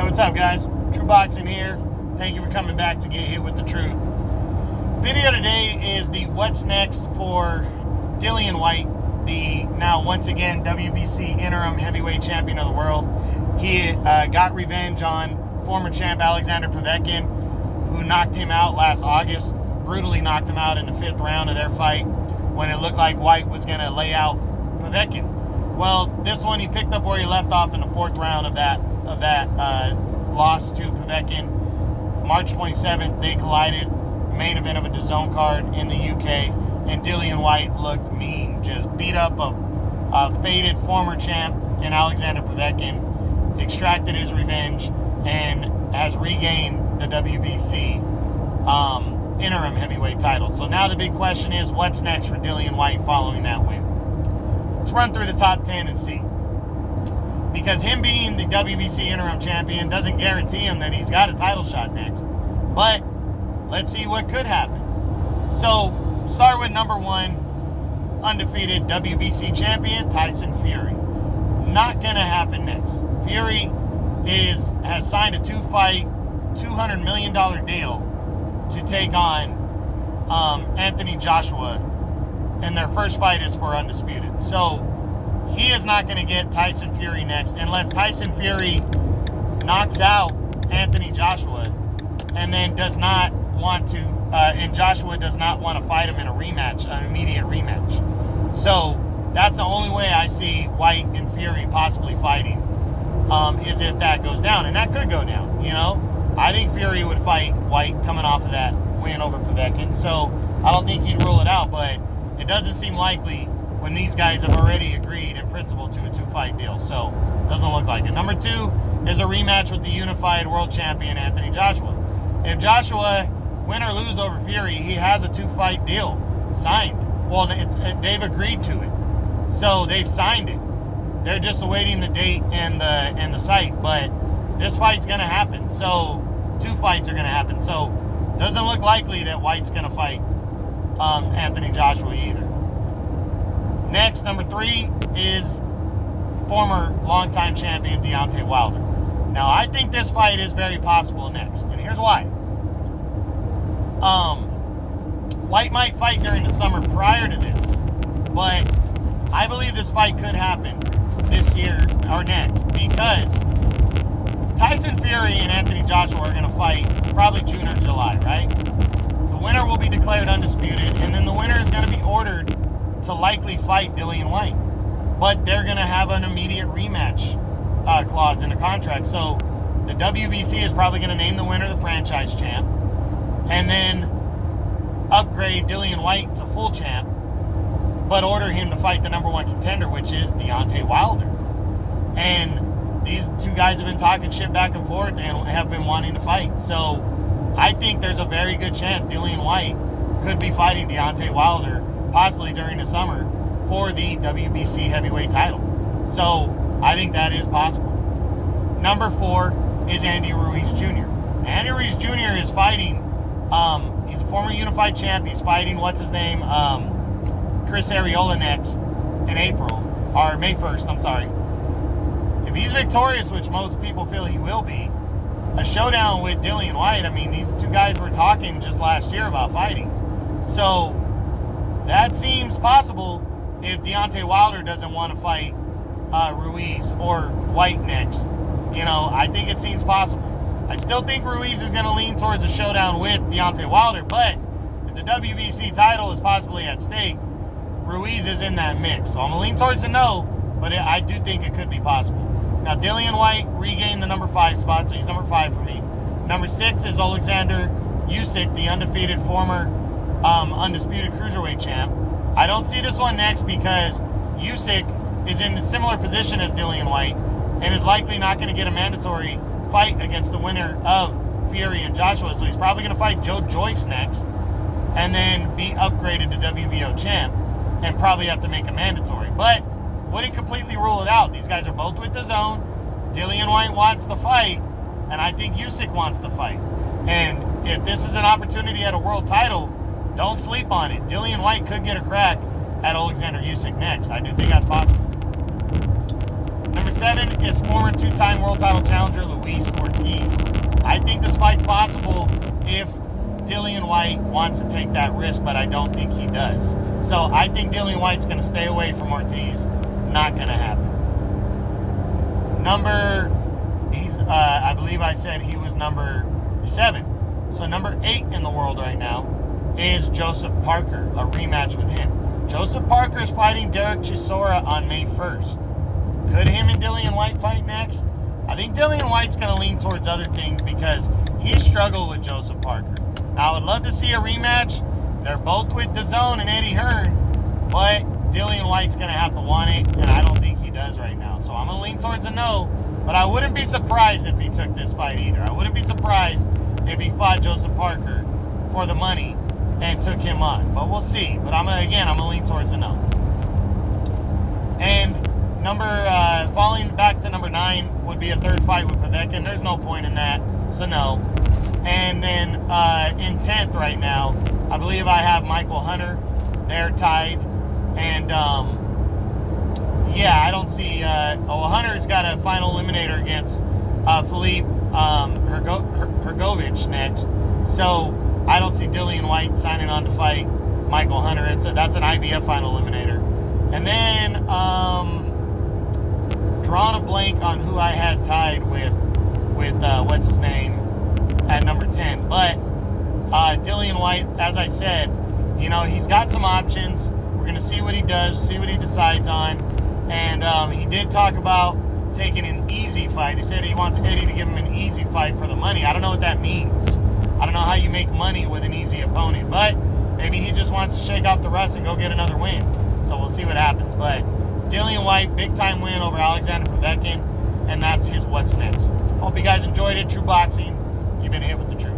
what's up, guys? True Boxing here. Thank you for coming back to get hit with the truth. Video today is the what's next for Dillian Whyte, the now once again WBC Interim Heavyweight Champion of the world. He got revenge on former champ Alexander Povetkin, who knocked him out last August, brutally knocked him out in the 5th round of their fight when it looked like Whyte was going to lay out Povetkin. Well, this one he picked up where he left off in the 4th round of that loss to Povetkin. March 27th, they collided, main event of a DAZN card in the UK, and Dillian Whyte looked mean, just beat up a faded former champ in Alexander Povetkin, extracted his revenge, and has regained the WBC interim heavyweight title. So now the big question is, what's next for Dillian Whyte following that win? Let's run through the top 10 and see. Because him being the WBC interim champion doesn't guarantee him that he's got a title shot next. But let's see what could happen. So, start with number 1, undefeated WBC champion, Tyson Fury. Not going to happen next. Fury has signed a 2-fight, $200 million deal to take on Anthony Joshua, and their first fight is for undisputed. So he is not going to get Tyson Fury next unless Tyson Fury knocks out Anthony Joshua and then does not want to, and Joshua does not want to fight him in a rematch, an immediate rematch. So that's the only way I see Whyte and Fury possibly fighting, is if that goes down. And that could go down, you know. I think Fury would fight Whyte coming off of that win over Povetkin. So I don't think he'd rule it out, but it doesn't seem likely when these guys have already agreed in principle to a 2-fight deal. So doesn't look like it. Number 2 is a rematch with the unified world champion Anthony Joshua. If Joshua win or lose over Fury, he has a 2-fight deal signed. Well, they've agreed to it, so they've signed it. They're just awaiting the date and the site. But this fight's gonna happen. So 2 fights are gonna happen. So doesn't look likely that Whyte's gonna fight Anthony Joshua either. Next, number 3 is former longtime champion Deontay Wilder. Now, I think this fight is very possible next, and here's why. Whyte might fight during the summer prior to this, but I believe this fight could happen this year or next, because Tyson Fury and Anthony Joshua are going to fight probably June or July, right? The winner will be declared undisputed, and then the winner is going to be ordered to likely fight Dillian Whyte. But they're going to have an immediate rematch clause in the contract. So the WBC is probably going to name the winner the franchise champ, and then upgrade Dillian Whyte to full champ, but order him to fight the number 1 contender, which is Deontay Wilder. And these 2 guys have been talking shit back and forth and have been wanting to fight. So I think there's a very good chance Dillian Whyte could be fighting Deontay Wilder possibly during the summer for the WBC heavyweight title. So I think that is possible. Number 4 is Andy Ruiz Jr. Andy Ruiz Jr. is fighting, he's a former unified champ. He's fighting, Chris Arreola next in April, or May 1st, I'm sorry. If he's victorious, which most people feel he will be, a showdown with Dillian Whyte, I mean, these 2 guys were talking just last year about fighting. So that seems possible if Deontay Wilder doesn't want to fight Ruiz or Whyte next. You know, I think it seems possible. I still think Ruiz is going to lean towards a showdown with Deontay Wilder, but if the WBC title is possibly at stake, Ruiz is in that mix. So I'm going to lean towards a no, but I do think it could be possible. Now, Dillian Whyte regained the number 5 spot, so he's number 5 for me. Number 6 is Alexander Usyk, the undefeated former undisputed cruiserweight champ. I don't see this one next because Usyk is in a similar position as Dillian Whyte and is likely not going to get a mandatory fight against the winner of Fury and Joshua. So he's probably going to fight Joe Joyce next and then be upgraded to WBO champ and probably have to make a mandatory. But wouldn't completely rule it out. These guys are both with DAZN. Dillian Whyte wants to fight, and I think Usyk wants to fight. And if this is an opportunity at a world title, don't sleep on it. Dillian Whyte could get a crack at Alexander Usyk next. I do think that's possible. Number 7 is former 2-time world title challenger Luis Ortiz. I think this fight's possible if Dillian Whyte wants to take that risk, but I don't think he does. So I think Dillian Whyte's going to stay away from Ortiz. Not going to happen. I believe I said he was number 7. So number 8 in the world right now is Joseph Parker, a rematch with him. Joseph Parker is fighting Derek Chisora on May 1st. Could him and Dillian Whyte fight next? I think Dillian Whyte's going to lean towards other things because he struggled with Joseph Parker. Now, I would love to see a rematch. They're both with DAZN and Eddie Hearn, but Dillian Whyte's going to have to want it, and I don't think he does right now. So I'm going to lean towards a no, but I wouldn't be surprised if he took this fight either. I wouldn't be surprised if he fought Joseph Parker for the money and took him on. But we'll see. But I'm going to lean towards a no. And falling back to number 9 would be a third fight with Povetkin. There's no point in that, so no. And then in 10th right now, I believe I have Michael Hunter. They're tied. And, I don't see... Hunter's got a final eliminator against Philippe Hrgovic next. So I don't see Dillian Whyte signing on to fight Michael Hunter. That's an IBF final eliminator. And then... drawn a blank on who I had tied with what's his name at number 10. But Dillian Whyte, as I said, he's got some options. We're going to see what he does, see what he decides on. And he did talk about taking an easy fight. He said he wants Eddie to give him an easy fight for the money. I don't know what that means. I don't know how you make money with an easy opponent. But maybe he just wants to shake off the rust and go get another win. So we'll see what happens. But Dillian Whyte, big-time win over Alexander Povetkin, and that's his what's next. Hope you guys enjoyed it. True Boxing, you've been hit with the truth.